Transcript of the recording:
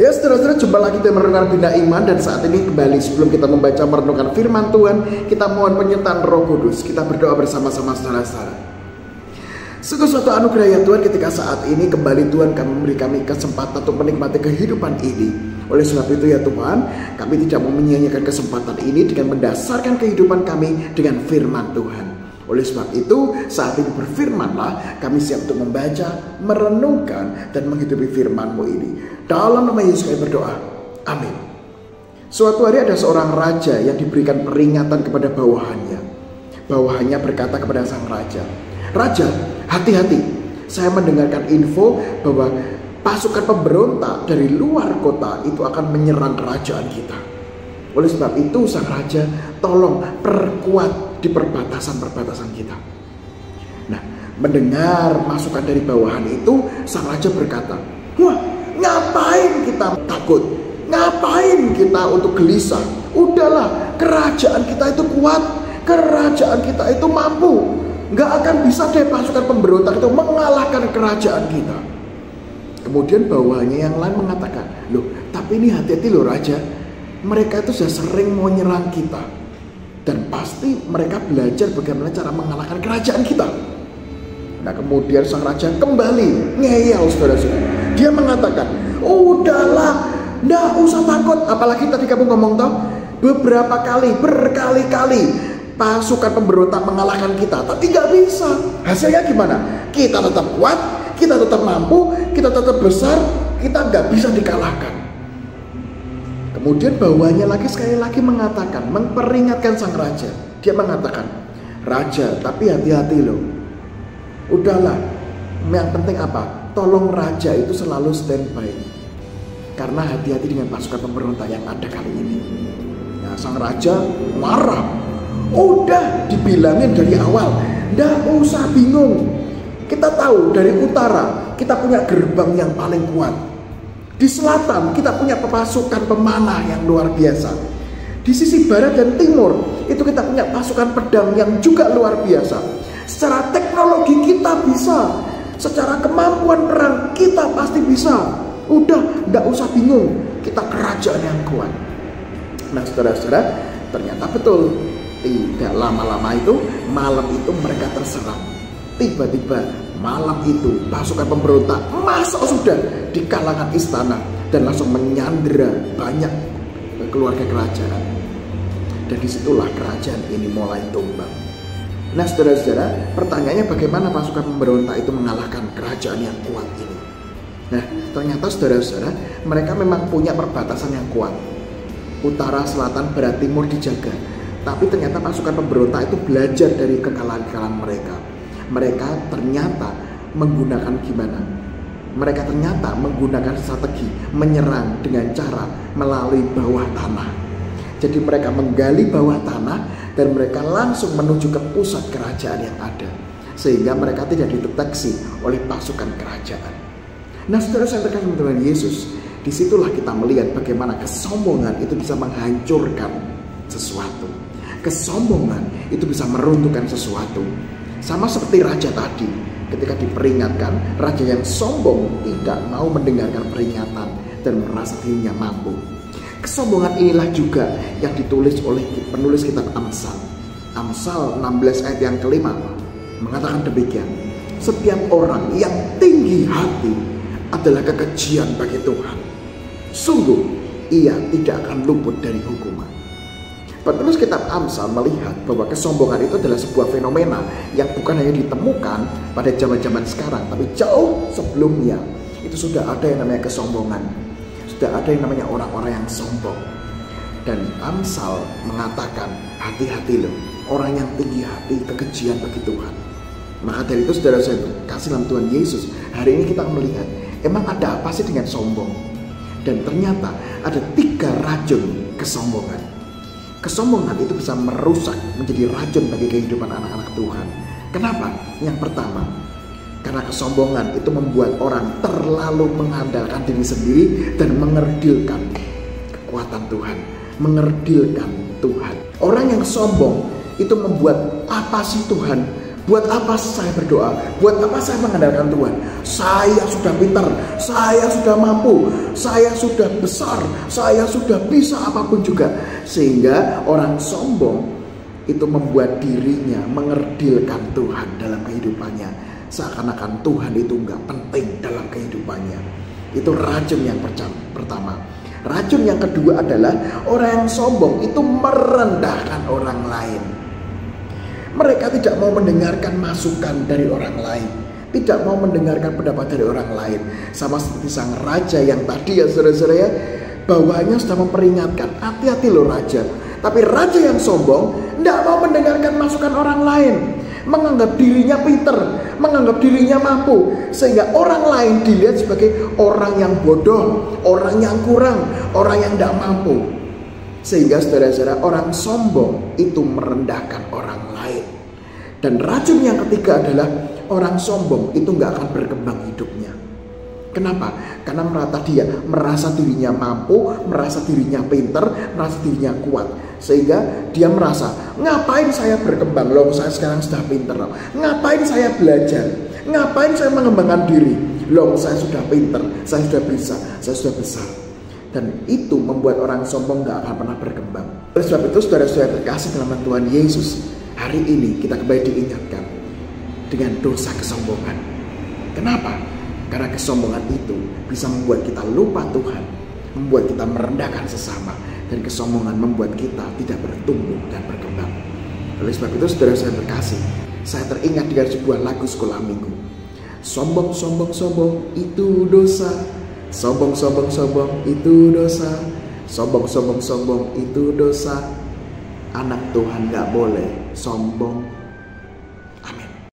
Ya saudara-saudara, jumpa lagi di Merenungkan Bina Iman. Dan saat ini kembali sebelum kita membaca merenungkan firman Tuhan, kita mohon penyertaan Roh Kudus. Kita berdoa bersama-sama saudara-saudara. Sungguh suatu anugerah ya Tuhan, ketika saat ini kembali Tuhan memberi kami kesempatan untuk menikmati kehidupan ini. Oleh sebab itu ya Tuhan, kami tidak mau menyia-nyiakan kesempatan ini dengan mendasarkan kehidupan kami dengan firman Tuhan. Oleh sebab itu, saat ini berfirmanlah, kami siap untuk membaca, merenungkan, dan menghidupi firman-Mu ini. Dalam nama Yesus kami berdoa. Amin. Suatu hari ada seorang raja yang diberikan peringatan kepada bawahannya. Bawahannya berkata kepada sang raja, "Raja, hati-hati. Saya mendengarkan info bahwa pasukan pemberontak dari luar kota itu akan menyerang kerajaan kita. Oleh sebab itu, sang raja, tolong perkuat di perbatasan-perbatasan kita." Nah, mendengar masukan dari bawahan itu, sang raja berkata, "Wah, ngapain kita takut? Ngapain kita untuk gelisah? Udahlah, kerajaan kita itu kuat, kerajaan kita itu mampu. Nggak akan bisa deh pasukan pemberontak itu mengalahkan kerajaan kita." Kemudian bawahannya yang lain mengatakan, "Loh, tapi ini hati-hati loh raja. Mereka itu sudah sering mau nyerang kita. Dan pasti mereka belajar bagaimana cara mengalahkan kerajaan kita." Nah, kemudian sang raja kembali ngeyel saudara-saudara. Dia mengatakan, "Udahlah, nggak usah takut." Apalagi tadi kamu ngomong toh, beberapa kali, berkali-kali pasukan pemberontak mengalahkan kita, tapi nggak bisa. Hasilnya gimana? Kita tetap kuat, kita tetap mampu, kita tetap besar, kita nggak bisa dikalahkan. Kemudian bawahannya lagi sekali lagi mengatakan, memperingatkan sang raja. Dia mengatakan, "Raja, tapi hati-hati loh. Udahlah, yang penting apa? Tolong raja itu selalu standby. Karena hati-hati dengan pasukan pemberontak yang ada kali ini." Nah, sang raja marah. Udah dibilangin dari awal, nggak usah bingung. Kita tahu dari utara, kita punya gerbang yang paling kuat. Di selatan kita punya pasukan pemanah yang luar biasa. Di sisi barat dan timur itu kita punya pasukan pedang yang juga luar biasa. Secara teknologi kita bisa, secara kemampuan perang kita pasti bisa. Udah, nggak usah bingung, kita kerajaan yang kuat. Nah saudara-saudara, ternyata betul. Tidak lama-lama itu, malam itu mereka terserang. Tiba-tiba malam itu pasukan pemberontak masuk sudah di kalangan istana dan langsung menyandera banyak keluarga kerajaan. Dan disitulah kerajaan ini mulai tumbang. Nah saudara-saudara, pertanyaannya bagaimana pasukan pemberontak itu mengalahkan kerajaan yang kuat ini? Nah ternyata saudara-saudara, mereka memang punya perbatasan yang kuat. Utara, selatan, barat, timur dijaga. Tapi ternyata pasukan pemberontak itu belajar dari kekalahan-kekalahan mereka. Mereka ternyata menggunakan gimana? Mereka ternyata menggunakan strategi menyerang dengan cara melalui bawah tanah. Jadi mereka menggali bawah tanah dan mereka langsung menuju ke pusat kerajaan yang ada. Sehingga mereka tidak dideteksi oleh pasukan kerajaan. Nah saudara saya terkasih Tuhan Yesus, disitulah kita melihat bagaimana kesombongan itu bisa menghancurkan sesuatu. Kesombongan itu bisa meruntuhkan sesuatu. Sama seperti raja tadi, ketika diperingatkan, raja yang sombong tidak mau mendengarkan peringatan dan merasa dirinya mampu. Kesombongan inilah juga yang ditulis oleh penulis kitab Amsal. Amsal 16 ayat yang kelima mengatakan demikian, "Setiap orang yang tinggi hati adalah kekejian bagi Tuhan. Sungguh ia tidak akan luput dari hukuman." Penulis kitab Amsal melihat bahwa kesombongan itu adalah sebuah fenomena yang bukan hanya ditemukan pada zaman-zaman sekarang, tapi jauh sebelumnya itu sudah ada yang namanya kesombongan. Sudah ada yang namanya orang-orang yang sombong. Dan Amsal mengatakan, hati-hati loh, orang yang tinggi hati kekejian bagi Tuhan. Maka dari itu saudara saya kasih dalam Tuhan Yesus, hari ini kita melihat, emang ada apa sih dengan sombong? Dan ternyata ada 3 racun kesombongan. Kesombongan itu bisa merusak, menjadi racun bagi kehidupan anak-anak Tuhan. Kenapa? Yang pertama, karena kesombongan itu membuat orang terlalu mengandalkan diri sendiri dan mengerdilkan kekuatan Tuhan, mengerdilkan Tuhan. Orang yang sombong itu membuat, apa sih Tuhan? Buat apa saya berdoa? Buat apa saya mengandalkan Tuhan? Saya sudah pintar, saya sudah mampu, saya sudah besar, saya sudah bisa apapun juga. Sehingga orang sombong itu membuat dirinya mengerdilkan Tuhan dalam kehidupannya. Seakan-akan Tuhan itu nggak penting dalam kehidupannya. Itu racun yang pertama. Racun yang kedua adalah orang yang sombong itu merendahkan orang lain. Mereka tidak mau mendengarkan masukan dari orang lain, tidak mau mendengarkan pendapat dari orang lain. Sama seperti sang raja yang tadi ya saudara-saudara ya, bawahannya sudah memperingatkan, hati-hati loh raja. Tapi raja yang sombong tidak mau mendengarkan masukan orang lain, menganggap dirinya pinter, menganggap dirinya mampu, sehingga orang lain dilihat sebagai orang yang bodoh, orang yang kurang, orang yang tidak mampu. Sehingga saudara-saudara, orang sombong itu merendahkan orang lain. Dan racun yang ketiga adalah orang sombong itu nggak akan berkembang hidupnya. Kenapa? Karena dia merasa dirinya mampu, merasa dirinya pinter, merasa dirinya kuat. Sehingga dia merasa, ngapain saya berkembang loh, saya sekarang sudah pinter loh. Ngapain saya belajar, ngapain saya mengembangkan diri loh, saya sudah pinter, saya sudah bisa, saya sudah besar. Dan itu membuat orang sombong gak akan pernah berkembang. Oleh sebab itu saudara-saudara terkasih dalam Tuhan Yesus, hari ini kita kembali diingatkan dengan dosa kesombongan. Kenapa? Karena kesombongan itu bisa membuat kita lupa Tuhan, membuat kita merendahkan sesama, dan kesombongan membuat kita tidak bertumbuh dan berkembang. Oleh sebab itu saudara-saudara terkasih, saya teringat dengan sebuah lagu sekolah minggu. Sombong, sombong, sombong itu dosa. Sombong, sombong, sombong itu dosa. Sombong, sombong, sombong itu dosa. Anak Tuhan gak boleh sombong.